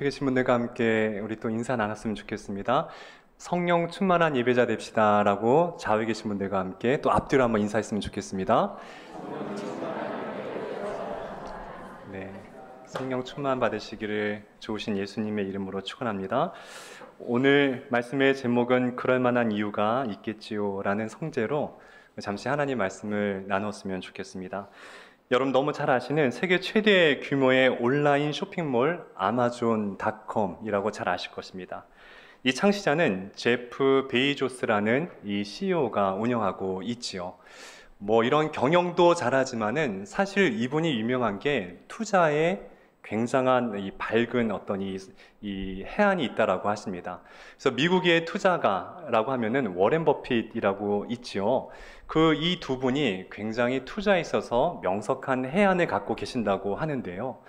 옆에 계신 분들과 함께 우리 또 인사 나눴으면 좋겠습니다. 성령 충만한 예배자 됩시다 라고 좌우에 계신 분들과 함께 또 앞뒤로 한번 인사했으면 좋겠습니다. 네, 성령 충만 받으시기를 좋으신 예수님의 이름으로 축원합니다. 오늘 말씀의 제목은 그럴 만한 이유가 있겠지요 라는 성제로 잠시 하나님 말씀을 나눴으면 좋겠습니다. 여러분 너무 잘 아시는 세계 최대 규모의 온라인 쇼핑몰 아마존닷컴이라고 잘 아실 것입니다. 이 창시자는 제프 베이조스라는 이 CEO가 운영하고 있지요. 뭐 이런 경영도 잘하지만은 사실 이분이 유명한 게 투자에 굉장한 이 밝은 어떤 이 해안이 있다라고 하십니다. 그래서 미국의 투자가라고 하면은 워렌 버핏이라고 있지요. 그 이 두 분이 굉장히 투자에 있어서 명석한 해안을 갖고 계신다고 하는데요.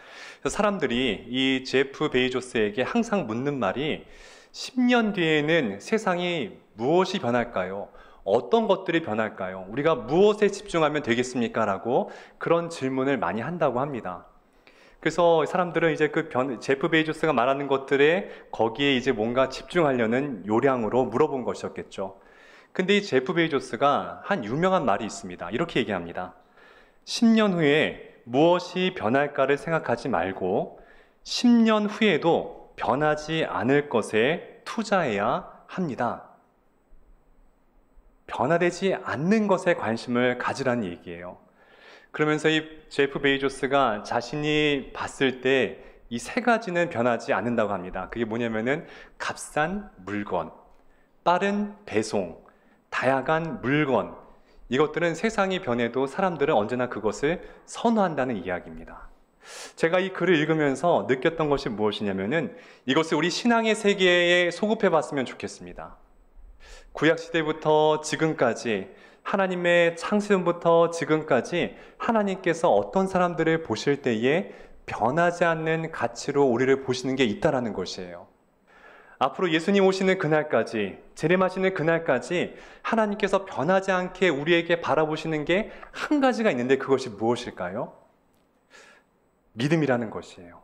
그래서 사람들이 이 제프 베이조스에게 항상 묻는 말이 10년 뒤에는 세상이 무엇이 변할까요? 어떤 것들이 변할까요? 우리가 무엇에 집중하면 되겠습니까? 라고 그런 질문을 많이 한다고 합니다. 그래서 사람들은 이제 제프 베이조스가 말하는 것들에 거기에 이제 뭔가 집중하려는 요량으로 물어본 것이었겠죠. 근데 이 제프 베이조스가 한 유명한 말이 있습니다. 이렇게 얘기합니다. 10년 후에 무엇이 변할까를 생각하지 말고 10년 후에도 변하지 않을 것에 투자해야 합니다. 변화되지 않는 것에 관심을 가지라는 얘기예요. 그러면서 이 제프 베이조스가 자신이 봤을 때 이 세 가지는 변하지 않는다고 합니다. 그게 뭐냐면은 값싼 물건, 빠른 배송, 다양한 물건, 이것들은 세상이 변해도 사람들은 언제나 그것을 선호한다는 이야기입니다. 제가 이 글을 읽으면서 느꼈던 것이 무엇이냐면은 이것을 우리 신앙의 세계에 소급해 봤으면 좋겠습니다. 구약시대부터 지금까지 하나님의 창세전부터 지금까지 하나님께서 어떤 사람들을 보실 때에 변하지 않는 가치로 우리를 보시는 게 있다라는 것이에요. 앞으로 예수님 오시는 그날까지, 재림하시는 그날까지 하나님께서 변하지 않게 우리에게 바라보시는 게 한 가지가 있는데 그것이 무엇일까요? 믿음이라는 것이에요.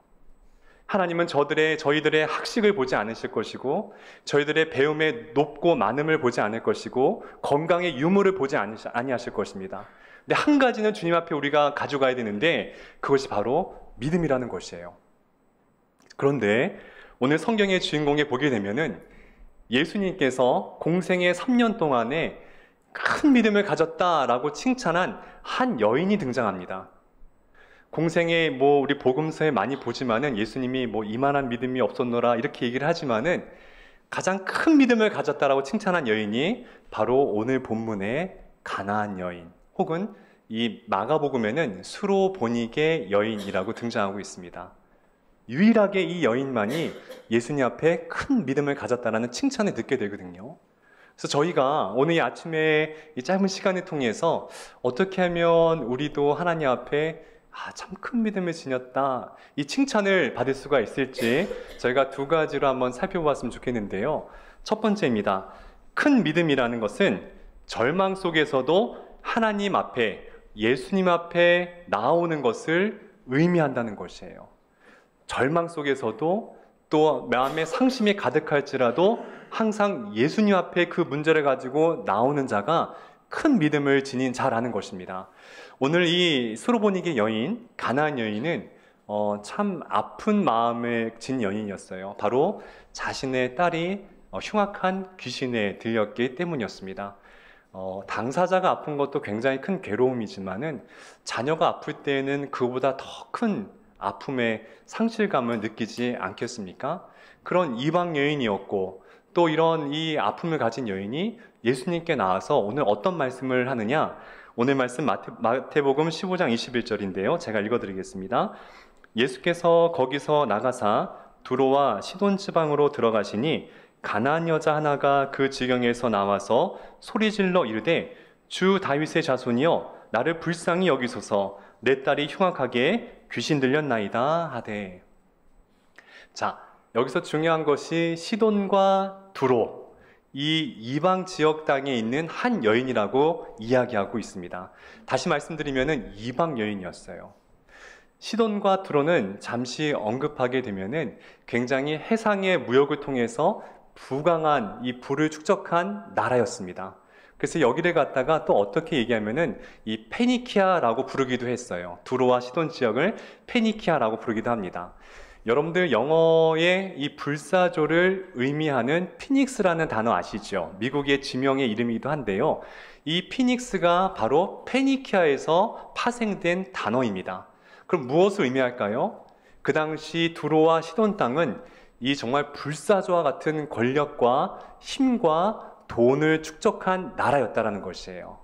하나님은 저희들의 학식을 보지 않으실 것이고 저희들의 배움의 높고 많음을 보지 않을 것이고 건강의 유무를 보지 아니하실 것입니다. 근데 한 가지는 주님 앞에 우리가 가져가야 되는데 그것이 바로 믿음이라는 것이에요. 그런데 오늘 성경의 주인공에 보게 되면은 예수님께서 공생의 3년 동안에 큰 믿음을 가졌다라고 칭찬한 한 여인이 등장합니다. 공생에 우리 복음서에 많이 보지만은 예수님이 이만한 믿음이 없었노라 이렇게 얘기를 하지만은 가장 큰 믿음을 가졌다라고 칭찬한 여인이 바로 오늘 본문의 가나안 여인 혹은 이 마가복음에는 수로보니게 여인이라고 등장하고 있습니다. 유일하게 이 여인만이 예수님 앞에 큰 믿음을 가졌다라는 칭찬을 듣게 되거든요. 그래서 저희가 오늘 이 아침에 이 짧은 시간을 통해서 어떻게 하면 우리도 하나님 앞에 참 큰 믿음을 지녔다 이 칭찬을 받을 수가 있을지 저희가 두 가지로 한번 살펴봤으면 좋겠는데요. 첫 번째입니다. 큰 믿음이라는 것은 절망 속에서도 하나님 앞에 예수님 앞에 나오는 것을 의미한다는 것이에요. 절망 속에서도 또 마음에 상심이 가득할지라도 항상 예수님 앞에 그 문제를 가지고 나오는 자가 큰 믿음을 지닌 자라는 것입니다. 오늘 이 수로보니게 여인, 가나안 여인은 참 아픈 마음을 진 여인이었어요. 바로 자신의 딸이 흉악한 귀신에 들렸기 때문이었습니다. 당사자가 아픈 것도 굉장히 큰 괴로움이지만은 자녀가 아플 때는 그보다 더 큰 아픔의 상실감을 느끼지 않겠습니까? 그런 이방 여인이었고 또 이런 이 아픔을 가진 여인이 예수님께 나와서 오늘 어떤 말씀을 하느냐? 오늘 말씀 마태복음 15장 21절인데요. 제가 읽어드리겠습니다. 예수께서 거기서 나가사 두로와 시돈 지방으로 들어가시니 가나안 여자 하나가 그 지경에서 나와서 소리질러 이르되 주 다윗의 자손이여 나를 불쌍히 여기소서 내 딸이 흉악하게 귀신 들렸나이다 하되. 자, 여기서 중요한 것이 시돈과 두로 이 이방 지역 땅에 있는 한 여인이라고 이야기하고 있습니다. 다시 말씀드리면은 이방 여인이었어요. 시돈과 두로는 잠시 언급하게 되면은 굉장히 해상의 무역을 통해서 부강한 이 부를 축적한 나라였습니다. 그래서 여기를 갖다가 또 어떻게 얘기하면은 이 페니키아라고 부르기도 했어요. 두로와 시돈 지역을 페니키아라고 부르기도 합니다. 여러분들 영어의 이 불사조를 의미하는 피닉스라는 단어 아시죠? 미국의 지명의 이름이기도 한데요. 이 피닉스가 바로 페니키아에서 파생된 단어입니다. 그럼 무엇을 의미할까요? 그 당시 두로와 시돈 땅은 이 정말 불사조와 같은 권력과 힘과 돈을 축적한 나라였다라는 것이에요.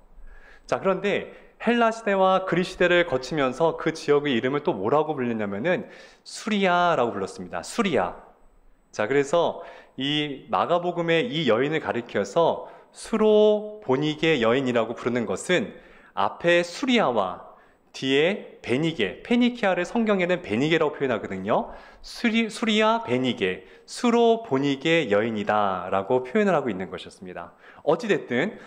자, 그런데 헬라 시대와 그리스 시대를 거치면서 그 지역의 이름을 또 뭐라고 불렸냐면은 수리아라고 불렀습니다. 수리아. 자, 그래서 이 마가복음의 이 여인을 가리켜서 수로 보니게 여인이라고 부르는 것은 앞에 수리아와 뒤에 베니게, 페니키아를 성경에는 베니게라고 표현하거든요. 수리아 베니게, 수로 보니게 여인이다 라고 표현을 하고 있는 것이었습니다. 어찌됐든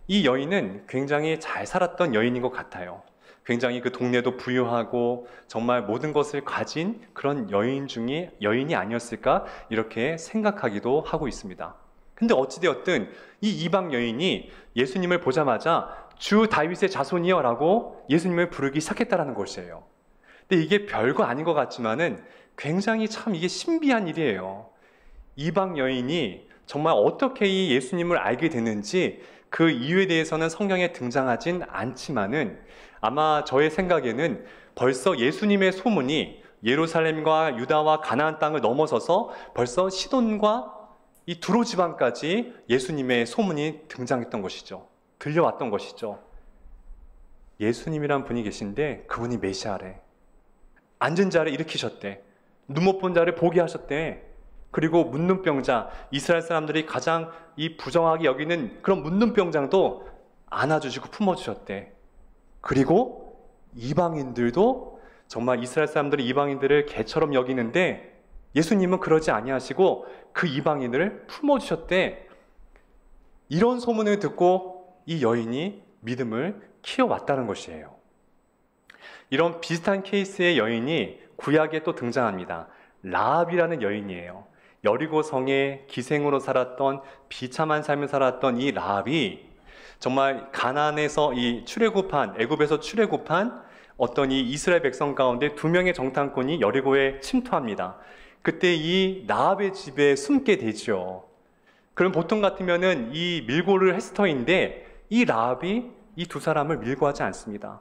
이 여인은 굉장히 잘 살았던 여인인 것 같아요. 굉장히 그 동네도 부유하고 정말 모든 것을 가진 그런 여인이 아니었을까 이렇게 생각하기도 하고 있습니다. 근데 어찌되었든 이 이방 여인이 예수님을 보자마자 주 다윗의 자손이여 라고 예수님을 부르기 시작했다는 것이에요. 근데 이게 별거 아닌 것 같지만은 굉장히 참 이게 신비한 일이에요. 이방 여인이 정말 어떻게 이 예수님을 알게 됐는지 그 이유에 대해서는 성경에 등장하진 않지만은 아마 저의 생각에는 벌써 예수님의 소문이 예루살렘과 유다와 가나안 땅을 넘어서서 벌써 시돈과 이 두로 지방까지 예수님의 소문이 등장했던 것이죠. 들려왔던 것이죠. 예수님이란 분이 계신데 그분이 메시아래. 앉은 자를 일으키셨대. 눈 못 본 자를 보게 하셨대. 그리고 문둥병자, 이스라엘 사람들이 가장 이 부정하게 여기는 그런 문둥병장도 안아주시고 품어주셨대. 그리고 이방인들도 정말 이스라엘 사람들이 이방인들을 개처럼 여기는데 예수님은 그러지 아니하시고 그 이방인을 품어주셨대. 이런 소문을 듣고 이 여인이 믿음을 키워왔다는 것이에요. 이런 비슷한 케이스의 여인이 구약에 또 등장합니다. 라합이라는 여인이에요. 여리고 성에 기생으로 살았던 비참한 삶을 살았던 이 라합이 정말 가나안에서 이 애굽에서 출애굽한 어떤 이 이스라엘 백성 가운데 2명의 정탐꾼이 여리고에 침투합니다. 그때 이 라합의 집에 숨게 되죠. 그럼 보통 같으면은 이 밀고를 헤스터인데 이 라합이 이 두 사람을 밀고하지 않습니다.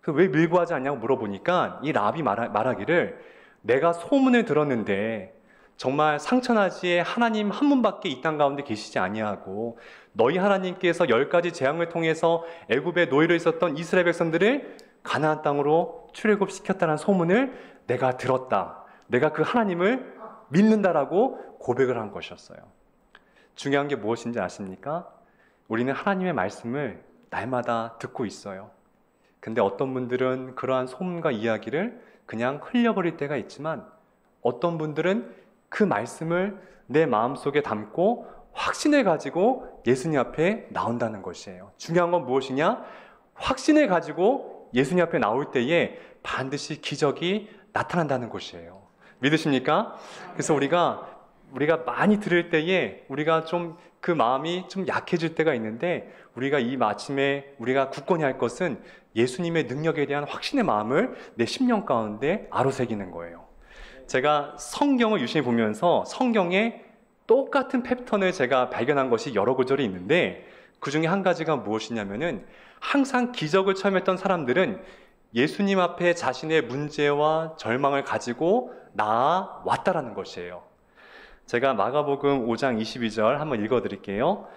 왜 밀고하지 않냐고 물어보니까 이 라합이 말하기를 내가 소문을 들었는데 정말 상천하지에 하나님 한 분밖에 이 땅 가운데 계시지 아니하고 너희 하나님께서 10가지 재앙을 통해서 애굽에 노예로 있었던 이스라엘 백성들을 가나안 땅으로 출애굽시켰다는 소문을 내가 들었다. 내가 그 하나님을 믿는다라고 고백을 한 것이었어요. 중요한 게 무엇인지 아십니까? 우리는 하나님의 말씀을 날마다 듣고 있어요. 근데 어떤 분들은 그러한 소문과 이야기를 그냥 흘려버릴 때가 있지만 어떤 분들은 그 말씀을 내 마음속에 담고 확신을 가지고 예수님 앞에 나온다는 것이에요. 중요한 건 무엇이냐? 확신을 가지고 예수님 앞에 나올 때에 반드시 기적이 나타난다는 것이에요. 믿으십니까? 그래서 우리가 많이 들을 때에 우리가 좀 그 마음이 좀 약해질 때가 있는데 우리가 이 아침에 우리가 굳건히 할 것은 예수님의 능력에 대한 확신의 마음을 내 심령 가운데 아로새기는 거예요. 제가 성경을 유심히 보면서 성경에 똑같은 패턴을 제가 발견한 것이 여러 구절이 있는데 그 중에 한 가지가 무엇이냐면은 항상 기적을 체험했던 사람들은 예수님 앞에 자신의 문제와 절망을 가지고 나아왔다라는 것이에요. 제가 마가복음 5장 22절 한번 읽어드릴게요.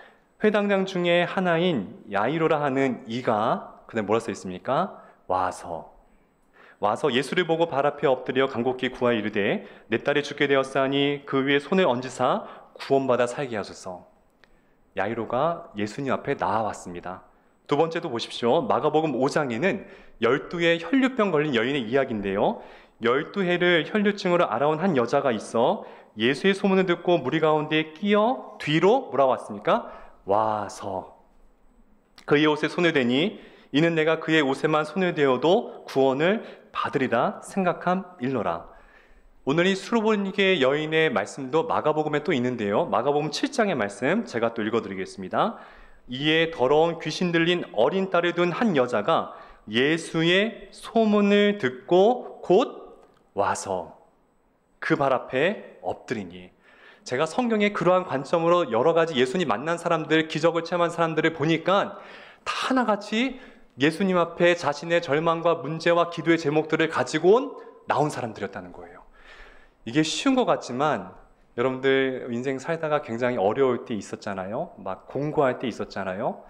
회당장 중에 하나인 야이로라 하는 이가 그다음에 뭐라 써 있습니까? 와서 예수를 보고 발 앞에 엎드려 간곡히 구하여 이르되 내 딸이 죽게 되었사니 그 위에 손을 얹으사 구원받아 살게 하소서. 야이로가 예수님 앞에 나아왔습니다. 두 번째도 보십시오. 마가복음 5장에는 12해 혈류병 걸린 여인의 이야기인데요. 12해를 혈류증으로 알아온 한 여자가 있어 예수의 소문을 듣고 무리 가운데 끼어 뒤로 뭐라고 왔습니까? 와서 그의 옷에 손을 대니 이는 내가 그의 옷에만 손을 대어도 구원을 받으리라 생각함 일러라. 오늘 이 수르보니게 여인의 말씀도 마가복음에 또 있는데요. 마가복음 7장의 말씀 제가 또 읽어드리겠습니다. 이에 더러운 귀신 들린 어린 딸을 둔 한 여자가 예수의 소문을 듣고 곧 와서 그 발 앞에 엎드리니. 제가 성경의 그러한 관점으로 여러 가지 예수님 만난 사람들, 기적을 체험한 사람들을 보니까 다 하나같이 예수님 앞에 자신의 절망과 문제와 기도의 제목들을 가지고 나온 사람들이었다는 거예요. 이게 쉬운 것 같지만 여러분들 인생 살다가 굉장히 어려울 때 있었잖아요. 막 공부할 때 있었잖아요.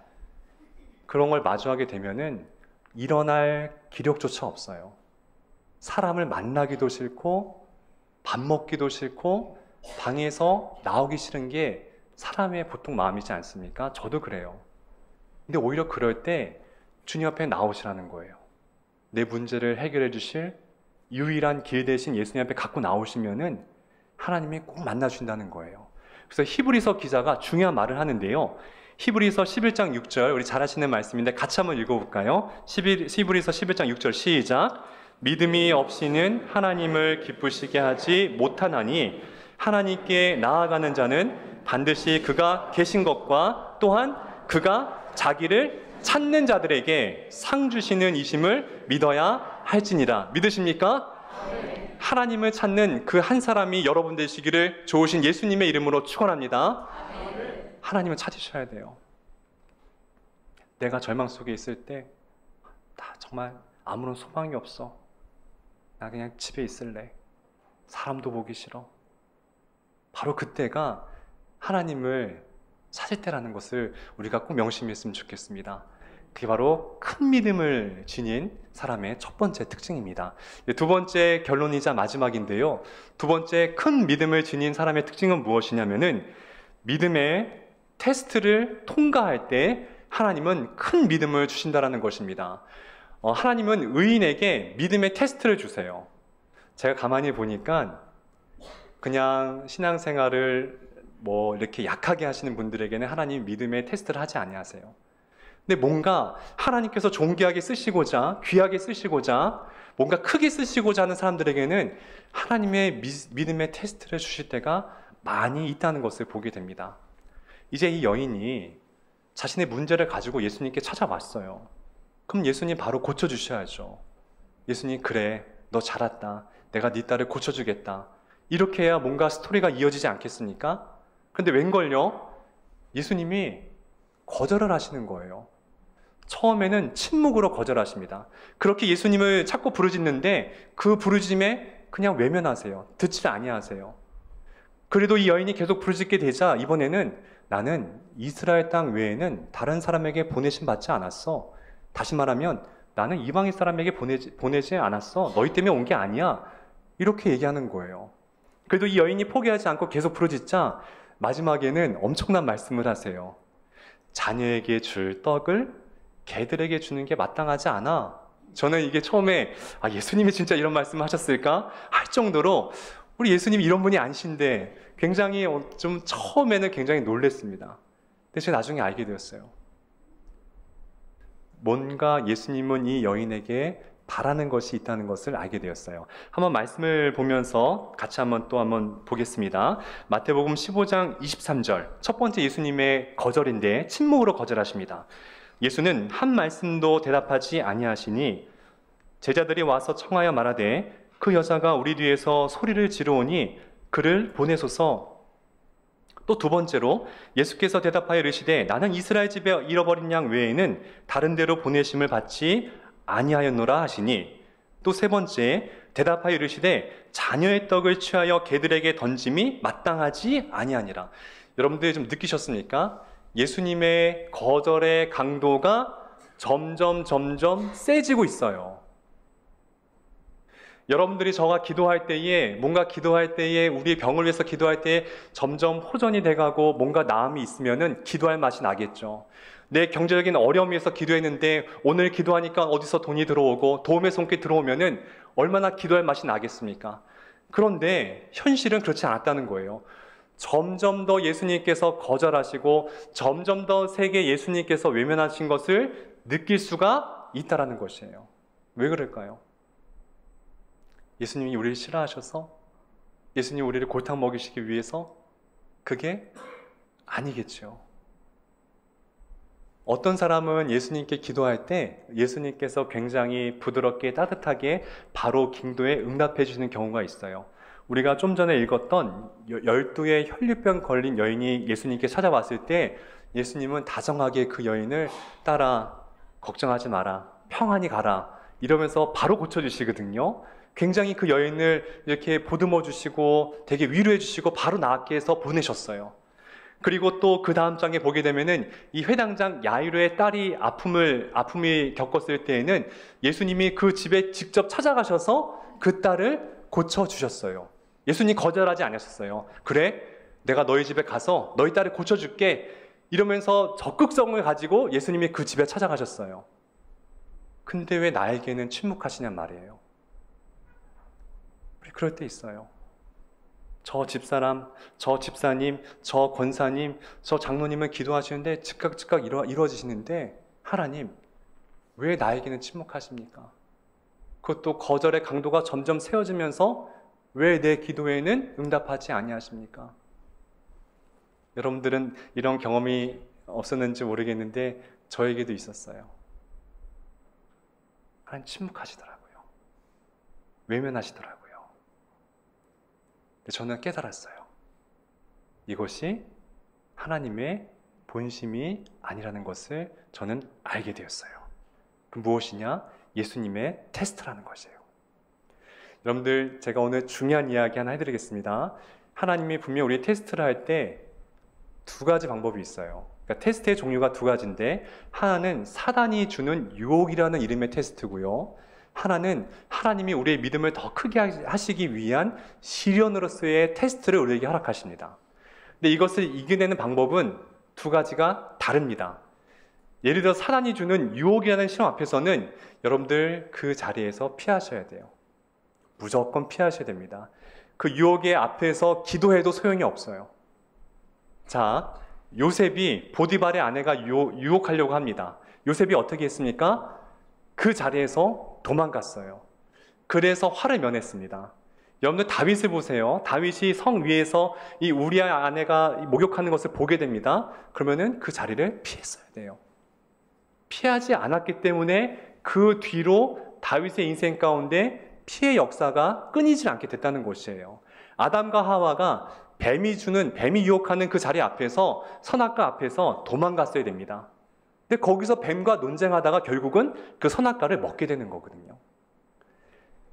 그런 걸 마주하게 되면은 일어날 기력조차 없어요. 사람을 만나기도 싫고 밥 먹기도 싫고 방에서 나오기 싫은 게 사람의 보통 마음이지 않습니까? 저도 그래요. 근데 오히려 그럴 때 주님 앞에 나오시라는 거예요. 내 문제를 해결해 주실 유일한 길 대신 예수님 앞에 갖고 나오시면은 하나님이 꼭 만나주신다는 거예요. 그래서 히브리서 기자가 중요한 말을 하는데요. 히브리서 11장 6절, 우리 잘 아시는 말씀인데 같이 한번 읽어볼까요? 히브리서 11장 6절 시작. 믿음이 없이는 하나님을 기쁘시게 하지 못하나니 하나님께 나아가는 자는 반드시 그가 계신 것과 또한 그가 자기를 찾는 자들에게 상 주시는 이심을 믿어야 할지니라. 믿으십니까? 네. 하나님을 찾는 그 한 사람이 여러분 되시기를 좋으신 예수님의 이름으로 축원합니다. 네. 하나님을 찾으셔야 돼요. 내가 절망 속에 있을 때 나 정말 아무런 소망이 없어. 나 그냥 집에 있을래. 사람도 보기 싫어. 바로 그때가 하나님을 찾을 때라는 것을 우리가 꼭 명심했으면 좋겠습니다. 그게 바로 큰 믿음을 지닌 사람의 첫 번째 특징입니다. 두 번째 결론이자 마지막인데요. 두 번째 큰 믿음을 지닌 사람의 특징은 무엇이냐면은 믿음의 테스트를 통과할 때 하나님은 큰 믿음을 주신다는 것입니다. 하나님은 의인에게 믿음의 테스트를 주세요. 제가 가만히 보니까 그냥 신앙생활을 이렇게 약하게 하시는 분들에게는 하나님 믿음의 테스트를 하지 아니하세요. 근데 뭔가 하나님께서 존귀하게 쓰시고자, 귀하게 쓰시고자, 뭔가 크게 쓰시고자 하는 사람들에게는 하나님의 믿음의 테스트를 주실 때가 많이 있다는 것을 보게 됩니다. 이제 이 여인이 자신의 문제를 가지고 예수님께 찾아왔어요. 그럼 예수님 바로 고쳐주셔야죠. 예수님, 그래, 너 잘 왔다. 내가 네 딸을 고쳐주겠다. 이렇게 해야 뭔가 스토리가 이어지지 않겠습니까? 근데 웬걸요? 예수님이 거절을 하시는 거예요. 처음에는 침묵으로 거절하십니다. 그렇게 예수님을 자꾸 부르짖는데 그 부르짖음에 그냥 외면하세요. 듣지 아니하세요. 그래도 이 여인이 계속 부르짖게 되자 이번에는 나는 이스라엘 땅 외에는 다른 사람에게 보내심 받지 않았어. 다시 말하면 나는 이방인 사람에게 보내지 않았어. 너희 때문에 온 게 아니야. 이렇게 얘기하는 거예요. 그래도 이 여인이 포기하지 않고 계속 부르짖자 마지막에는 엄청난 말씀을 하세요. 자녀에게 줄 떡을 개들에게 주는 게 마땅하지 않아. 저는 이게 처음에 예수님이 진짜 이런 말씀을 하셨을까? 할 정도로 우리 예수님이 이런 분이 아니신데 굉장히 좀 처음에는 굉장히 놀랐습니다. 근데 제가 나중에 알게 되었어요. 뭔가 예수님은 이 여인에게 바라는 것이 있다는 것을 알게 되었어요. 한번 말씀을 보면서 같이 한번 보겠습니다. 마태복음 15장 23절. 첫 번째 예수님의 거절인데 침묵으로 거절하십니다. 예수는 한 말씀도 대답하지 아니하시니 제자들이 와서 청하여 말하되 그 여자가 우리 뒤에서 소리를 지르오니 그를 보내소서. 또 두 번째로 예수께서 대답하여 이르시되 나는 이스라엘 집에 잃어버린 양 외에는 다른 데로 보내심을 받지 아니하였노라 하시니, 또 세 번째 대답하여 이르시되 자녀의 떡을 취하여 개들에게 던짐이 마땅하지 아니하니라. 여러분들 좀 느끼셨습니까? 예수님의 거절의 강도가 점점 세지고 있어요. 여러분들이 저가 기도할 때에, 뭔가 기도할 때에, 우리의 병을 위해서 기도할 때에 점점 호전이 돼가고 뭔가 나음이 있으면은 기도할 맛이 나겠죠. 내 경제적인 어려움을 위해서 기도했는데 오늘 기도하니까 어디서 돈이 들어오고 도움의 손길이 들어오면은 얼마나 기도할 맛이 나겠습니까? 그런데 현실은 그렇지 않았다는 거예요. 점점 더 예수님께서 거절하시고 점점 더 세게 예수님께서 외면하신 것을 느낄 수가 있다라는 것이에요. 왜 그럴까요? 예수님이 우리를 싫어하셔서? 예수님이 우리를 골탕 먹이시기 위해서? 그게 아니겠죠. 어떤 사람은 예수님께 기도할 때 예수님께서 굉장히 부드럽게 따뜻하게 바로 기도에 응답해 주시는 경우가 있어요. 우리가 좀 전에 읽었던 12의 혈류병 걸린 여인이 예수님께 찾아왔을 때 예수님은 다정하게 그 여인을 따라 걱정하지 마라, 평안히 가라 이러면서 바로 고쳐주시거든요. 굉장히 그 여인을 이렇게 보듬어 주시고 되게 위로해 주시고 바로 낫게 해서 보내셨어요. 그리고 또 그 다음 장에 보게 되면은 이 회당장 야이로의 딸이 아픔이 겪었을 때에는 예수님이 그 집에 직접 찾아가셔서 그 딸을 고쳐주셨어요. 예수님 거절하지 않으셨어요. 그래, 내가 너희 집에 가서 너희 딸을 고쳐줄게 이러면서 적극성을 가지고 예수님이 그 집에 찾아가셨어요. 근데 왜 나에게는 침묵하시냔 말이에요. 우리 그럴 때 있어요. 저 집사람, 저 집사님, 저 권사님, 저 장로님은 기도하시는데 즉각 이루어지시는데 하나님, 왜 나에게는 침묵하십니까? 그것도 거절의 강도가 점점 세워지면서 왜 내 기도에는 응답하지 아니하십니까? 여러분들은 이런 경험이 없었는지 모르겠는데 저에게도 있었어요. 하나님 침묵하시더라고요. 외면하시더라고요. 저는 깨달았어요. 이것이 하나님의 본심이 아니라는 것을 저는 알게 되었어요. 그 무엇이냐? 예수님의 테스트라는 것이에요. 여러분들, 제가 오늘 중요한 이야기 하나 해드리겠습니다. 하나님이 분명 우리 테스트를 할 때 두 가지 방법이 있어요. 그러니까 테스트의 종류가 두 가지인데 하나는 사단이 주는 유혹이라는 이름의 테스트고요. 하나는 하나님이 우리의 믿음을 더 크게 하시기 위한 시련으로서의 테스트를 우리에게 허락하십니다. 근데 이것을 이겨내는 방법은 두 가지가 다릅니다. 예를 들어 사단이 주는 유혹이라는 시험 앞에서는 여러분들 그 자리에서 피하셔야 돼요. 무조건 피하셔야 됩니다. 그 유혹의 앞에서 기도해도 소용이 없어요. 자, 요셉이 보디발의 아내가 유혹하려고 합니다. 요셉이 어떻게 했습니까? 그 자리에서 도망갔어요. 그래서 화를 면했습니다. 여러분들 다윗을 보세요. 다윗이 성 위에서 이 우리아의 아내가 목욕하는 것을 보게 됩니다. 그러면은 그 자리를 피했어야 돼요. 피하지 않았기 때문에 그 뒤로 다윗의 인생 가운데 피해 역사가 끊이질 않게 됐다는 것이에요. 아담과 하와가 뱀이 유혹하는 그 자리 앞에서, 선악과 앞에서 도망갔어야 됩니다. 근데 거기서 뱀과 논쟁하다가 결국은 그 선악과를 먹게 되는 거거든요.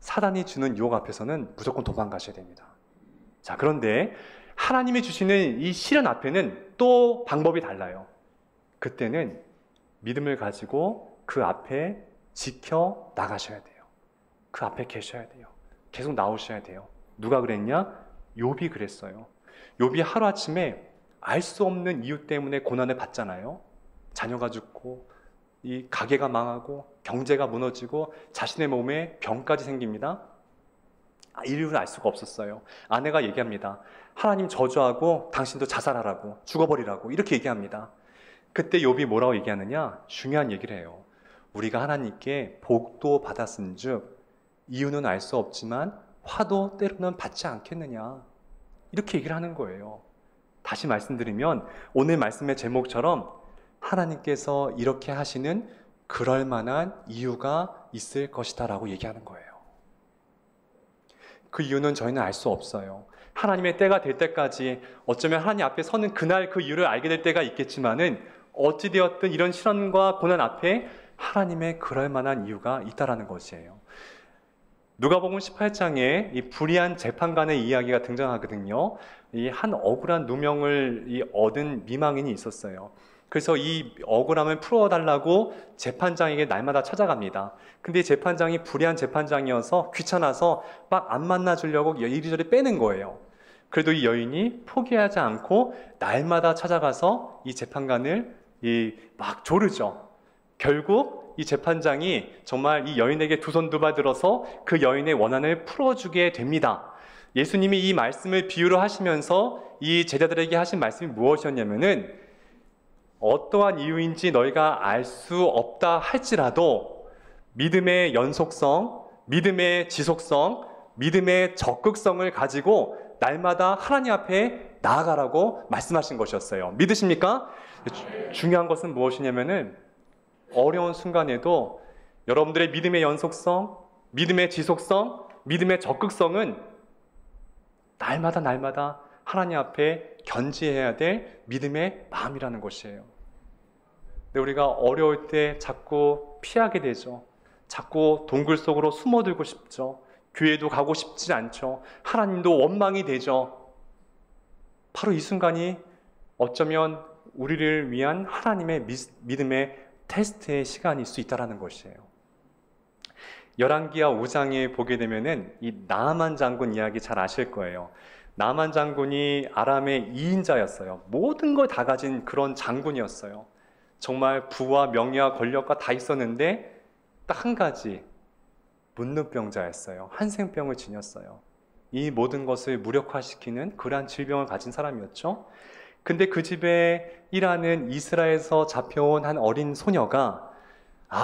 사단이 주는 유혹 앞에서는 무조건 도망가셔야 됩니다. 자, 그런데 하나님이 주시는 이 시련 앞에는 또 방법이 달라요. 그때는 믿음을 가지고 그 앞에 지켜 나가셔야 돼요. 그 앞에 계셔야 돼요. 계속 나오셔야 돼요. 누가 그랬냐? 욥이 그랬어요. 욥이 하루아침에 알 수 없는 이유 때문에 고난을 받잖아요. 자녀가 죽고 이 가게가 망하고 경제가 무너지고 자신의 몸에 병까지 생깁니다. 이유를 알 수가 없었어요. 아내가 얘기합니다. 하나님 저주하고 당신도 자살하라고, 죽어버리라고 이렇게 얘기합니다. 그때 욥이 뭐라고 얘기하느냐? 중요한 얘기를 해요. 우리가 하나님께 복도 받았은즉 이유는 알 수 없지만 화도 때로는 받지 않겠느냐, 이렇게 얘기를 하는 거예요. 다시 말씀드리면 오늘 말씀의 제목처럼 하나님께서 이렇게 하시는 그럴 만한 이유가 있을 것이다 라고 얘기하는 거예요. 그 이유는 저희는 알 수 없어요. 하나님의 때가 될 때까지, 어쩌면 하나님 앞에 서는 그날 그 이유를 알게 될 때가 있겠지만은 어찌되었든 이런 시련과 고난 앞에 하나님의 그럴 만한 이유가 있다라는 것이에요. 누가복음 18장에 이 불의한 재판관의 이야기가 등장하거든요. 이 한 억울한 누명을 얻은 미망인이 있었어요. 그래서 이 억울함을 풀어달라고 재판장에게 날마다 찾아갑니다. 근데 재판장이 불의한 재판장이어서 귀찮아서 막 안 만나주려고 이리저리 빼는 거예요. 그래도 이 여인이 포기하지 않고 날마다 찾아가서 이 재판관을 막 조르죠. 결국 이 재판장이 정말 이 여인에게 두 손 두 발 들어서 그 여인의 원한을 풀어주게 됩니다. 예수님이 이 말씀을 비유로 하시면서 이 제자들에게 하신 말씀이 무엇이었냐면은, 어떠한 이유인지 너희가 알 수 없다 할지라도 믿음의 연속성, 믿음의 지속성, 믿음의 적극성을 가지고 날마다 하나님 앞에 나아가라고 말씀하신 것이었어요. 믿으십니까? 중요한 것은 무엇이냐면은 어려운 순간에도 여러분들의 믿음의 연속성, 믿음의 지속성, 믿음의 적극성은 날마다 하나님 앞에 견지해야 될 믿음의 마음이라는 것이에요. 근데 우리가 어려울 때 자꾸 피하게 되죠. 자꾸 동굴 속으로 숨어들고 싶죠. 교회도 가고 싶지 않죠. 하나님도 원망이 되죠. 바로 이 순간이 어쩌면 우리를 위한 하나님의 믿음의 테스트의 시간일 수 있다는 것이에요. 열왕기하 5장에 보게 되면은 이 나아만 장군 이야기 잘 아실 거예요. 나아만 장군이 아람의 2인자였어요. 모든 걸 다 가진 그런 장군이었어요. 정말 부와 명예와 권력과 다 있었는데 딱 한 가지, 문둥병자였어요. 한생병을 지녔어요. 이 모든 것을 무력화시키는 그러한 질병을 가진 사람이었죠. 근데 그 집에 일하는 이스라엘에서 잡혀온 한 어린 소녀가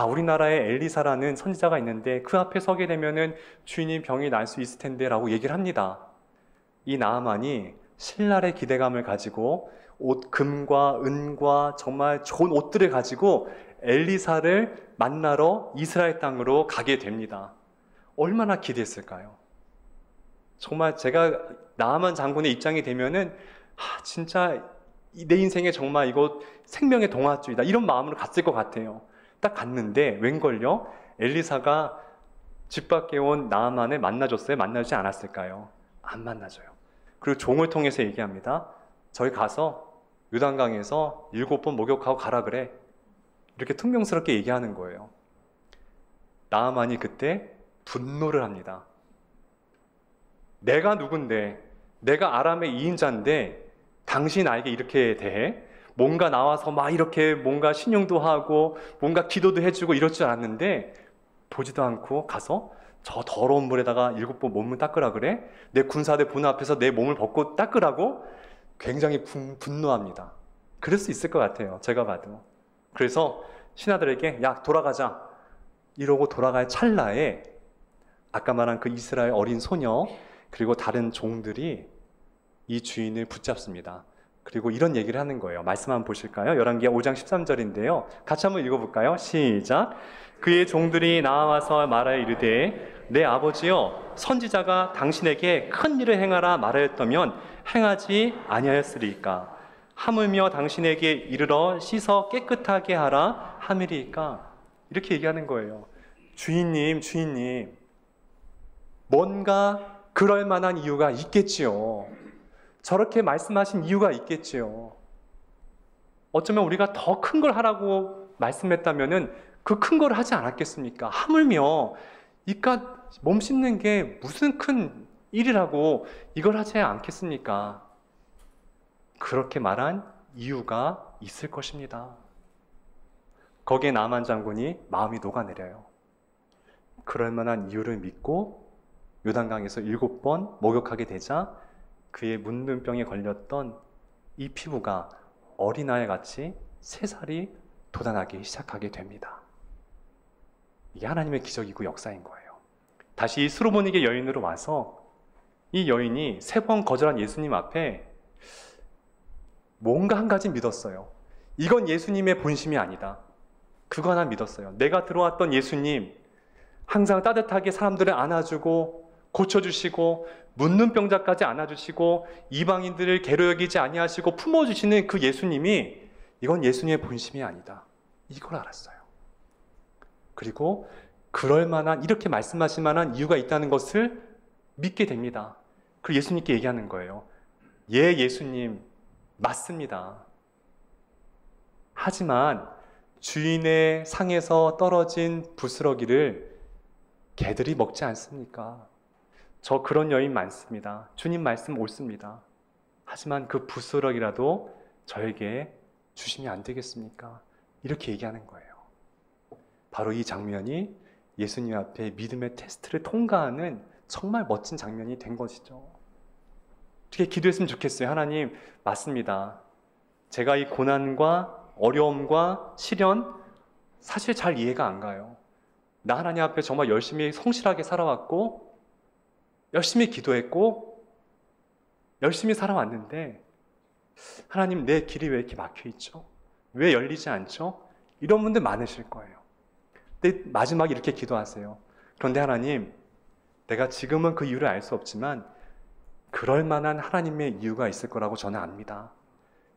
우리나라에 엘리사라는 선지자가 있는데 그 앞에 서게 되면은 주인님 병이 날 수 있을 텐데 라고 얘기를 합니다. 이 나아만이 신랄의 기대감을 가지고 금과 은과 정말 좋은 옷들을 가지고 엘리사를 만나러 이스라엘 땅으로 가게 됩니다. 얼마나 기대했을까요? 정말 제가 나아만 장군의 입장이 되면은 진짜 내 인생에 정말 이거 생명의 동화줄이다 이런 마음으로 갔을 것 같아요. 딱 갔는데 웬걸요? 엘리사가 집 밖에 온 나아만을 만나줬어요? 만나주지 않았을까요? 안 만나줘요. 그리고 종을 통해서 얘기합니다. 저희 가서 요단강에서 7번 목욕하고 가라 그래. 이렇게 퉁명스럽게 얘기하는 거예요. 나아만이 그때 분노를 합니다. 내가 누군데, 내가 아람의 2인자인데 당신 나에게 이렇게 대해? 뭔가 나와서 막 이렇게 뭔가 신용도 하고 뭔가 기도도 해주고 이럴 줄 알았는데 보지도 않고 가서 저 더러운 물에다가 7번 몸을 닦으라 그래? 내 군사들 보는 앞에서 내 몸을 벗고 닦으라고? 굉장히 분노합니다. 그럴 수 있을 것 같아요. 제가 봐도. 그래서 신하들에게 야 돌아가자 이러고 돌아갈 찰나에 아까 말한 그 이스라엘 어린 소녀 그리고 다른 종들이 이 주인을 붙잡습니다. 그리고 이런 얘기를 하는 거예요. 말씀 한번 보실까요? 열왕기하 5장 13절인데요. 같이 한번 읽어볼까요? 시작! 그의 종들이 나와서 말하여 이르되 내 아버지여 선지자가 당신에게 큰 일을 행하라 말하였다면 행하지 아니하였으리까? 하물며 당신에게 이르러 씻어 깨끗하게 하라 함이리까? 이렇게 얘기하는 거예요. 주인님 뭔가 그럴 만한 이유가 있겠지요. 저렇게 말씀하신 이유가 있겠지요. 어쩌면 우리가 더 큰 걸 하라고 말씀했다면은 그 큰 걸 하지 않았겠습니까? 하물며 이깟 몸 씻는 게 무슨 큰 일이라고 이걸 하지 않겠습니까? 그렇게 말한 이유가 있을 것입니다. 거기에 나만 장군이 마음이 녹아내려요. 그럴 만한 이유를 믿고 요단강에서 7번 목욕하게 되자 그의 문둥병에 걸렸던 이 피부가 어린아이 같이 새살이 돋아나기 시작하게 됩니다. 이게 하나님의 기적이고 역사인 거예요. 다시 스로보니게 여인으로 와서 이 여인이 3번 거절한 예수님 앞에 뭔가 한 가지 믿었어요. 이건 예수님의 본심이 아니다. 그거 하나 믿었어요. 내가 들어왔던 예수님, 항상 따뜻하게 사람들을 안아주고 고쳐주시고 문둥병자까지 안아주시고 이방인들을 괴로 여기지 아니하시고 품어주시는 그 예수님이 이건 예수님의 본심이 아니다. 이걸 알았어요. 그리고 그럴 만한 이렇게 말씀하실 만한 이유가 있다는 것을 믿게 됩니다. 그리고 예수님께 얘기하는 거예요. 예, 예수님 맞습니다. 하지만 주인의 상에서 떨어진 부스러기를 개들이 먹지 않습니까? 저 그런 여인 많습니다. 주님 말씀 옳습니다. 하지만 그 부스러기라도 저에게 주시면 안 되겠습니까? 이렇게 얘기하는 거예요. 바로 이 장면이 예수님 앞에 믿음의 테스트를 통과하는 정말 멋진 장면이 된 것이죠. 어떻게 기도했으면 좋겠어요. 하나님, 맞습니다. 제가 이 고난과 어려움과 시련 사실 잘 이해가 안 가요. 나 하나님 앞에 정말 열심히 성실하게 살아왔고 열심히 기도했고 열심히 살아왔는데 하나님, 내 길이 왜 이렇게 막혀 있죠? 왜 열리지 않죠? 이런 분들 많으실 거예요. 근데 마지막에 이렇게 기도하세요. 그런데 하나님, 내가 지금은 그 이유를 알 수 없지만 그럴 만한 하나님의 이유가 있을 거라고 저는 압니다.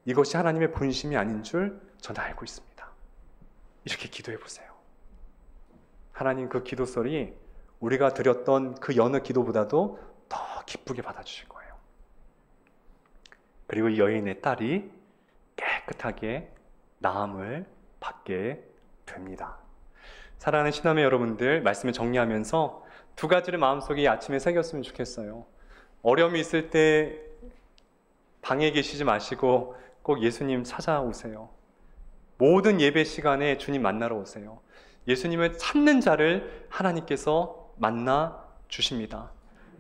이것이 하나님의 본심이 아닌 줄 저는 알고 있습니다. 이렇게 기도해 보세요. 하나님, 그 기도 소리 우리가 드렸던 그 여느 기도보다도 더 기쁘게 받아주실 거예요. 그리고 이 여인의 딸이 깨끗하게 나음을 받게 됩니다. 사랑하는 신남의 여러분들, 말씀을 정리하면서 두 가지를 마음속에 아침에 새겼으면 좋겠어요. 어려움이 있을 때 방에 계시지 마시고 꼭 예수님 찾아오세요. 모든 예배 시간에 주님 만나러 오세요. 예수님을 찾는 자를 하나님께서 만나 주십니다.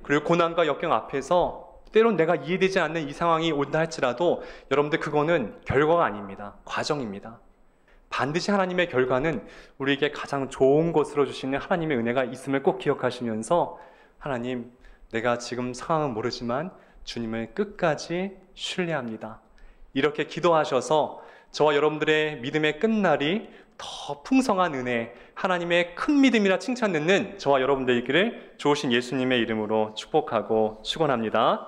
그리고 고난과 역경 앞에서 때론 내가 이해되지 않는 이 상황이 온다 할지라도 여러분들, 그거는 결과가 아닙니다. 과정입니다. 반드시 하나님의 결과는 우리에게 가장 좋은 것으로 주시는 하나님의 은혜가 있음을 꼭 기억하시면서, 하나님, 내가 지금 상황은 모르지만 주님을 끝까지 신뢰합니다. 이렇게 기도하셔서 저와 여러분들의 믿음의 끝날이 더 풍성한 은혜, 하나님의 큰 믿음이라 칭찬 듣는 저와 여러분들 있기를 주오신 예수님의 이름으로 축복하고 축원합니다.